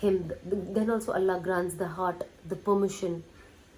Allah grants the heart the permission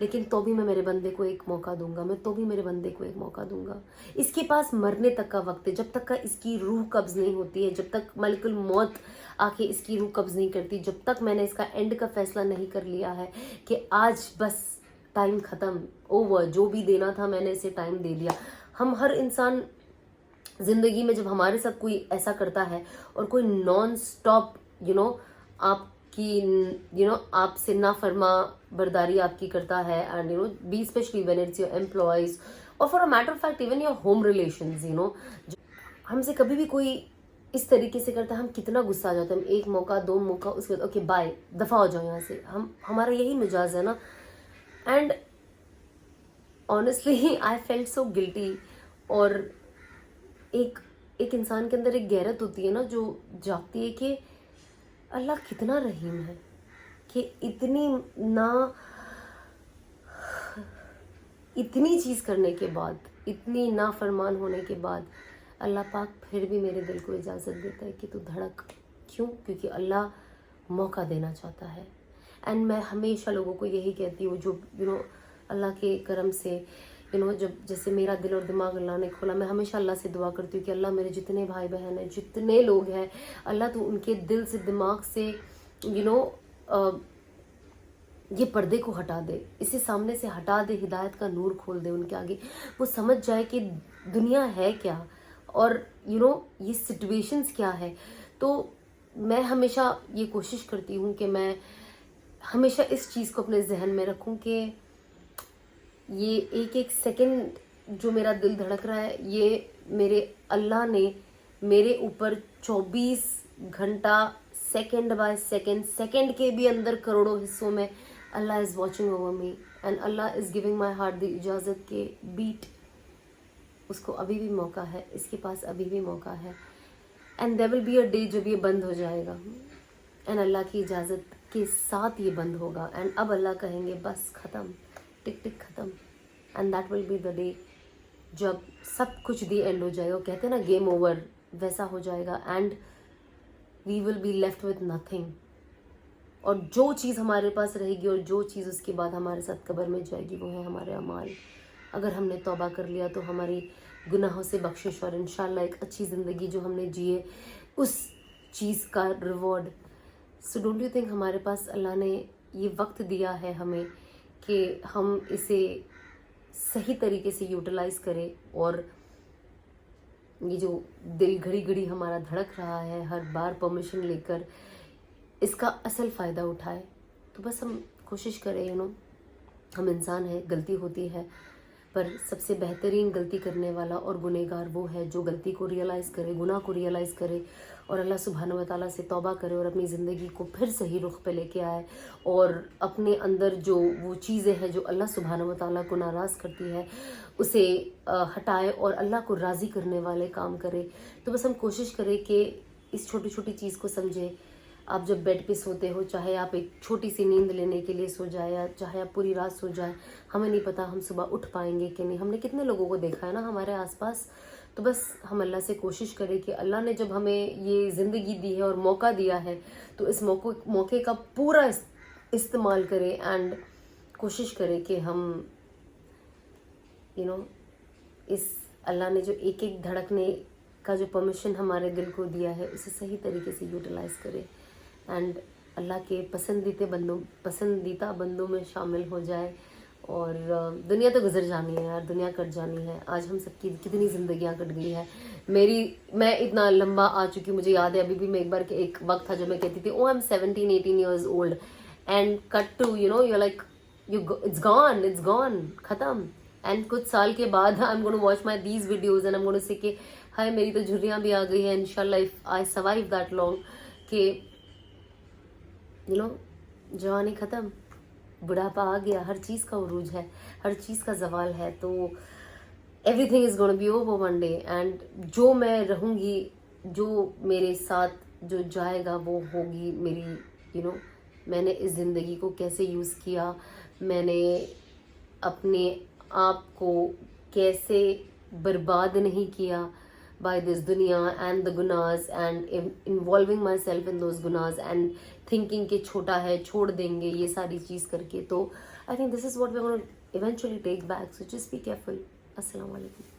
لیکن تو بھی میں میرے بندے کو ایک موقع دوں گا, میں تو بھی میرے بندے کو ایک موقع دوں گا. اس کے پاس مرنے تک کا وقت ہے, جب تک کا اس کی روح قبض نہیں ہوتی ہے, جب تک ملک الموت آ کے اس کی روح قبض نہیں کرتی, جب تک میں نے اس کا اینڈ کا فیصلہ نہیں کر لیا ہے کہ آج بس ٹائم ختم, اوور, جو بھی دینا تھا میں نے اسے ٹائم دے دیا. ہم ہر انسان زندگی میں جب ہمارے ساتھ کوئی ایسا کرتا ہے اور کوئی نان سٹاپ آپ کی آپ سے نافرما برداری آپ کی کرتا ہے, and be especially when it's your employees اور for a matter of fact even your home relations, ہم سے کبھی بھی کوئی اس طریقے سے کرتا ہے, ہم کتنا غصہ آ جاتا ہے, ہم ایک موقع دو موقع اس کے بعد اوکے بائے, دفع ہو جاؤ یہاں سے, ہمارا یہی مزاج ہے نا. اینڈ آنیسٹلی آئی فیلٹ سو گلٹی. اور ایک انسان کے اندر ایک غیرت ہوتی ہے نا جو جاگتی ہے کہ اللہ کتنا رحیم ہے کہ اتنی چیز کرنے کے بعد, اتنی نافرمان ہونے کے بعد اللہ پاک پھر بھی میرے دل کو اجازت دیتا ہے کہ تو دھڑک. کیوں؟ کیونکہ اللہ موقع دینا چاہتا ہے. اینڈ میں ہمیشہ لوگوں کو یہی کہتی ہوں جو اللہ کے کرم سے جب جیسے میرا دل اور دماغ اللہ نے کھولا, میں ہمیشہ اللہ سے دعا کرتی ہوں کہ اللہ میرے جتنے بھائی بہن ہیں, جتنے لوگ ہیں, اللہ تو ان کے دل سے دماغ سے یہ پردے کو ہٹا دے, اسے سامنے سے ہٹا دے, ہدایت کا نور کھول دے ان کے آگے, وہ سمجھ جائے کہ دنیا ہے کیا اور یہ سچویشنز کیا ہے. تو میں ہمیشہ یہ کوشش کرتی ہوں کہ میں ہمیشہ اس چیز کو اپنے ذہن میں رکھوں کہ یہ ایک سیکنڈ جو میرا دل دھڑک رہا ہے, یہ میرے اللہ نے میرے اوپر 24 گھنٹہ سیکنڈ بائی سیکنڈ کے بھی اندر کروڑوں حصوں میں اللہ is watching over me, and اللہ is giving my heart the اجازت کے بیٹ. اس کو ابھی بھی موقع ہے, اس کے پاس ابھی بھی موقع ہے. And there will be a day جب یہ بند ہو جائے گا, اینڈ اللہ کی اجازت کے ساتھ یہ بند ہوگا, اینڈ اب اللہ کہیں گے بس ختم, ٹک ٹک ختم. And that will be the day جب سب کچھ دی اینڈ ہو جائے گا. کہتے ہیں نا گیم اوور, ویسا ہو جائے گا, and we will be left with nothing. اور جو چیز ہمارے پاس رہے گی اور جو چیز اس کے بعد ہمارے ساتھ قبر میں جائے گی وہ ہے ہمارے اعمال. اگر ہم نے توبہ کر لیا تو ہماری گناہوں سے بخشش اور انشاءاللہ ایک اچھی زندگی جو ہم نے جیے اس چیز کا reward. So don't you think ہمارے پاس اللہ نے یہ وقت دیا ہے ہمیں کہ ہم اسے صحیح طریقے سے یوٹیلائز کریں, اور یہ جو دل گھڑی گھڑی ہمارا دھڑک رہا ہے ہر بار پرمیشن لے کر, اس کا اصل فائدہ اٹھائے. تو بس ہم کوشش کریں, ہم انسان ہیں, غلطی ہوتی ہے, پر سب سے بہترین غلطی کرنے والا اور گنہگار وہ ہے جو غلطی کو ریئلائز کرے, گناہ کو ریئلائز کرے اور اللہ سبحانہ و تعالیٰ سے توبہ کرے اور اپنی زندگی کو پھر صحیح رخ پہ لے کے آئے, اور اپنے اندر جو وہ چیزیں ہیں جو اللہ سبحانہ و تعالیٰ کو ناراض کرتی ہے اسے ہٹائے اور اللہ کو راضی کرنے والے کام کرے. تو بس ہم کوشش کریں کہ اس چھوٹی چھوٹی چیز کو سمجھیں. آپ جب بیڈ پہ سوتے ہو, چاہے آپ ایک چھوٹی سی نیند لینے کے لیے سو جائے یا چاہے آپ پوری رات سو جائیں, ہمیں نہیں پتا ہم صبح اٹھ پائیں گے کہ نہیں. ہم نے کتنے لوگوں کو دیکھا ہے نا ہمارے آس پاس. تو بس ہم اللہ سے کوشش کریں کہ اللہ نے جب ہمیں یہ زندگی دی ہے اور موقع دیا ہے تو اس موقع کا پورا استعمال کریں, اینڈ کوشش کریں کہ ہم اس اللہ نے جو ایک دھڑکنے کا جو پرمیشن ہمارے دل کو دیا ہے اسے صحیح طریقے سے یوٹیلائز کریں, اینڈ اللہ کے پسندیدہ بندوں میں شامل ہو جائے. اور دنیا تو گزر جانی ہے یار, دنیا کٹ جانی ہے. آج ہم سب کی کتنی زندگیاں کٹ گئی ہیں. میں اتنا لمبا آ چکی, مجھے یاد ہے ابھی بھی میں ایک وقت تھا جب میں کہتی تھی oh I am 17-18 years old, and cut to you're like it's gone, ختم. اینڈ کچھ سال کے بعد I'm going to watch these videos and I'm going to say کہ ہائے میری تو جھریاں بھی آ گئی ہیں, انشاءاللہ if I survive that long, کہ جوانی ختم, بڑھاپا آ گیا, ہر چیز کا عروج ہے, ہر چیز کا زوال ہے. تو everything is gonna be over one day, and جو میں رہوں گی, جو میرے ساتھ جو جائے گا وہ ہوگی میری میں نے اس زندگی کو کیسے یوز کیا, میں نے اپنے آپ کو کیسے برباد نہیں کیا by this dunya and the gunas and involving myself in those gunas and thinking کہ چھوٹا ہے چھوڑ دیں گے یہ ساری چیز کر کے. تو I think this is what we're going to eventually take back. So just be careful. Assalamu alaikum.